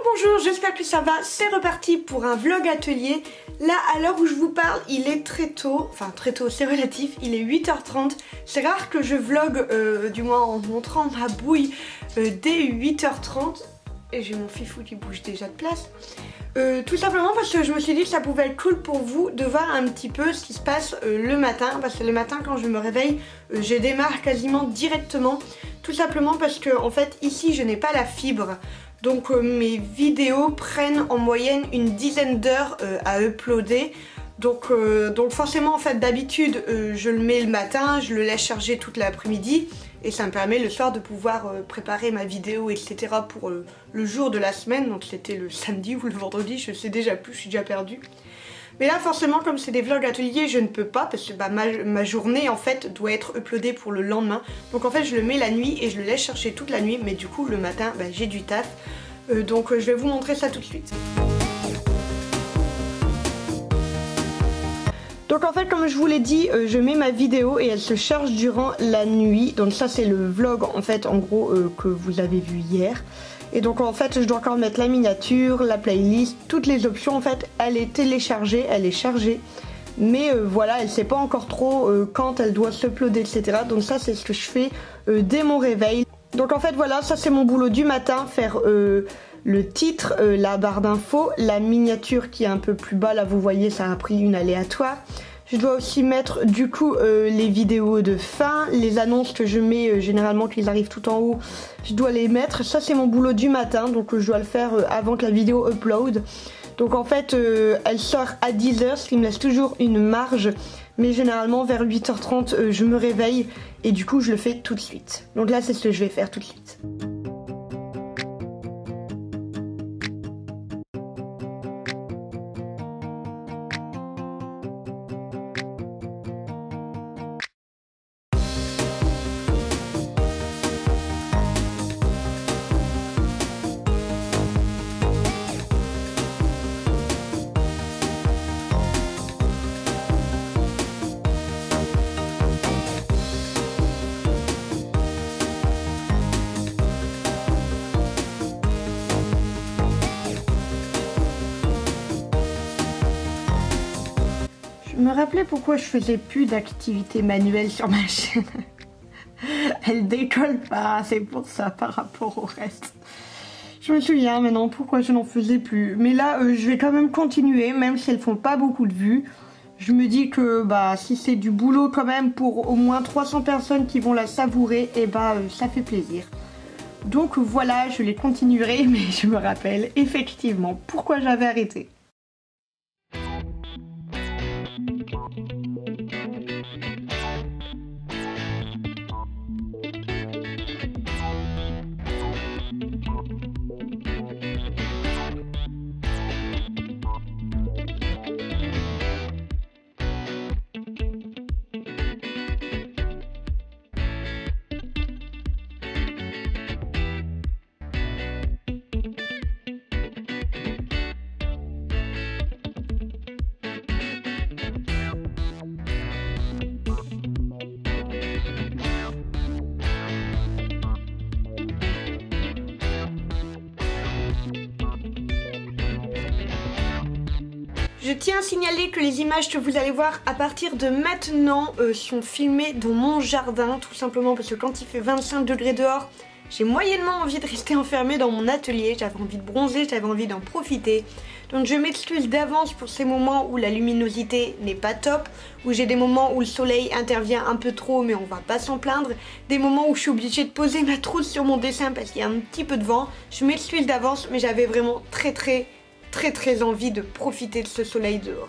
Bonjour, j'espère que ça va, c'est reparti pour un vlog atelier. Là, à l'heure où je vous parle, il est très tôt, enfin très tôt, c'est relatif, il est 8h30. C'est rare que je vlog, du moins en montrant ma bouille, dès 8h30. Et j'ai mon fifou qui bouge déjà de place. Tout simplement parce que je me suis dit que ça pouvait être cool pour vous de voir un petit peu ce qui se passe le matin. Parce que le matin, quand je me réveille, je démarre quasiment directement. Tout simplement parce que, en fait, ici, je n'ai pas la fibre. Donc mes vidéos prennent en moyenne une dizaine d'heures à uploader. Donc forcément, en fait, d'habitude, je le mets le matin, je le laisse charger toute l'après-midi. Et ça me permet le soir de pouvoir préparer ma vidéo, etc. pour le jour de la semaine. Donc c'était le samedi ou le vendredi, je sais déjà plus, je suis déjà perdue. Mais là forcément, comme c'est des vlogs ateliers, je ne peux pas parce que ma journée en fait doit être uploadée pour le lendemain. Donc en fait je le mets la nuit et je le laisse chercher toute la nuit. Mais du coup le matin j'ai du taf. Donc je vais vous montrer ça tout de suite. Donc en fait, comme je vous l'ai dit, je mets ma vidéo et elle se charge durant la nuit. Donc ça c'est le vlog en fait en gros que vous avez vu hier. Et donc en fait je dois encore mettre la miniature, la playlist, toutes les options en fait. Elle est téléchargée, elle est chargée. Mais voilà, elle sait pas encore trop quand elle doit s'uploader, etc. Donc ça c'est ce que je fais dès mon réveil. Donc en fait voilà, ça c'est mon boulot du matin, faire le titre, la barre d'infos, la miniature qui est un peu plus bas, là vous voyez ça a pris une aléatoire. Je dois aussi mettre du coup les vidéos de fin, les annonces que je mets généralement qu'ils arrivent tout en haut, je dois les mettre. Ça c'est mon boulot du matin, donc je dois le faire avant que la vidéo upload. Donc en fait elle sort à 10h, ce qui me laisse toujours une marge. Mais généralement vers 8h30 je me réveille et du coup je le fais tout de suite. Donc là c'est ce que je vais faire tout de suite. Je me rappelais pourquoi je faisais plus d'activité manuelle sur ma chaîne. Elle décolle pas, c'est pour ça par rapport au reste. Je me souviens maintenant pourquoi je n'en faisais plus. Mais là, je vais quand même continuer, même si elles font pas beaucoup de vues. Je me dis que si c'est du boulot quand même pour au moins 300 personnes qui vont la savourer, et ça fait plaisir. Donc voilà, je les continuerai, mais je me rappelle effectivement pourquoi j'avais arrêté. Je tiens à signaler que les images que vous allez voir à partir de maintenant sont filmées dans mon jardin, tout simplement parce que quand il fait 25 degrés dehors, j'ai moyennement envie de rester enfermée dans mon atelier, j'avais envie de bronzer, j'avais envie d'en profiter. Donc je m'excuse d'avance pour ces moments où la luminosité n'est pas top, où j'ai des moments où le soleil intervient un peu trop mais on va pas s'en plaindre, des moments où je suis obligée de poser ma trousse sur mon dessin parce qu'il y a un petit peu de vent. Je m'excuse d'avance mais j'avais vraiment très envie de profiter de ce soleil dehors.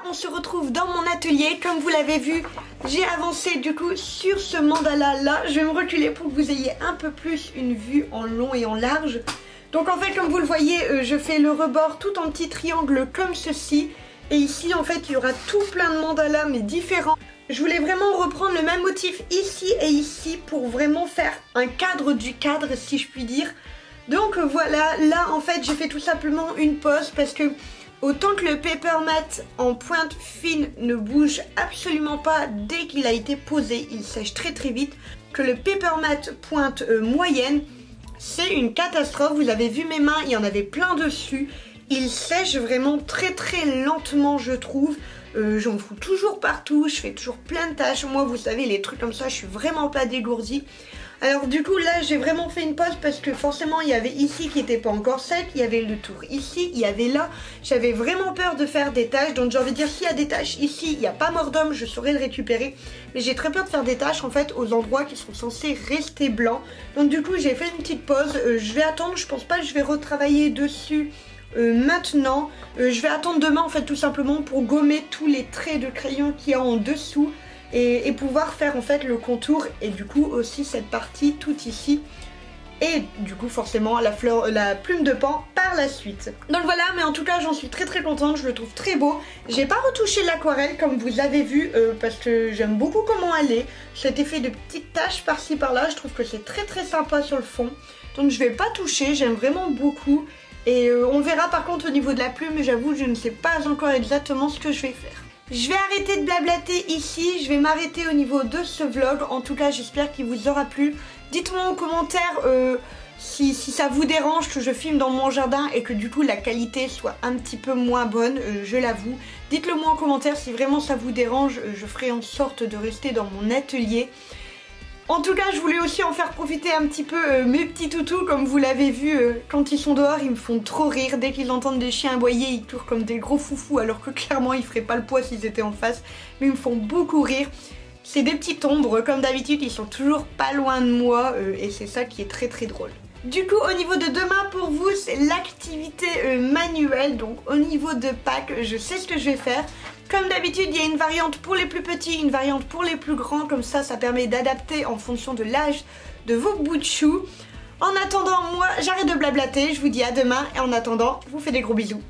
on se retrouve dans mon atelier. Comme vous l'avez vu, j'ai avancé du coup sur ce mandala là. Je vais me reculer pour que vous ayez un peu plus une vue en long et en large. Donc en fait, comme vous le voyez, je fais le rebord tout en petits triangles comme ceci. Et ici en fait il y aura tout plein de mandalas mais différents. Je voulais vraiment reprendre le même motif ici et ici pour vraiment faire un cadre du cadre, si je puis dire. Donc voilà, là en fait j'ai fait tout simplement une pause parce que autant que le paper mat en pointe fine ne bouge absolument pas dès qu'il a été posé, il sèche très très vite, que le paper mat pointe moyenne, c'est une catastrophe. Vous avez vu mes mains, il y en avait plein dessus. Il sèche vraiment très très lentement, je trouve. J'en fous toujours partout, je fais toujours plein de tâches. Moi, vous savez, les trucs comme ça, je suis vraiment pas dégourdie. Alors du coup, là, j'ai vraiment fait une pause parce que forcément, il y avait ici qui n'était pas encore sec. Il y avait le tour ici, il y avait là. J'avais vraiment peur de faire des tâches. Donc j'ai envie de dire, s'il y a des tâches ici, il n'y a pas mort d'homme, je saurais le récupérer. Mais j'ai très peur de faire des tâches, en fait, aux endroits qui sont censés rester blancs. Donc du coup, j'ai fait une petite pause. Je vais attendre, je pense pas que je vais retravailler dessus. Maintenant, je vais attendre demain en fait tout simplement pour gommer tous les traits de crayon qu'il y a en dessous et pouvoir faire en fait le contour et du coup aussi cette partie tout ici et du coup forcément la plume de pan par la suite. Donc voilà, mais en tout cas j'en suis très très contente, je le trouve très beau. J'ai pas retouché l'aquarelle comme vous l'avez vu parce que j'aime beaucoup comment elle est. Cet effet de petites taches par-ci par-là, je trouve que c'est très très sympa sur le fond. Donc je vais pas toucher, j'aime vraiment beaucoup. Et on verra par contre au niveau de la plume, j'avoue je ne sais pas encore exactement ce que je vais faire. Je vais arrêter de blablater ici, je vais m'arrêter au niveau de ce vlog. En tout cas j'espère qu'il vous aura plu. Dites-moi en commentaire si ça vous dérange que je filme dans mon jardin et que du coup la qualité soit un petit peu moins bonne, je l'avoue. Dites-le moi en commentaire si vraiment ça vous dérange, je ferai en sorte de rester dans mon atelier. En tout cas, je voulais aussi en faire profiter un petit peu mes petits toutous. Comme vous l'avez vu, quand ils sont dehors, ils me font trop rire. Dès qu'ils entendent des chiens aboyer, ils courent comme des gros foufous, alors que clairement, ils feraient pas le poids s'ils étaient en face. Mais ils me font beaucoup rire. C'est des petites ombres, comme d'habitude, ils sont toujours pas loin de moi et c'est ça qui est très très drôle. Du coup, au niveau de demain pour vous, c'est l'activité manuelle. Donc au niveau de Pâques, je sais ce que je vais faire. Comme d'habitude, il y a une variante pour les plus petits, une variante pour les plus grands. Comme ça permet d'adapter en fonction de l'âge de vos bouts de choux. En attendant, moi, j'arrête de blablater. Je vous dis à demain. Et en attendant, je vous fais des gros bisous.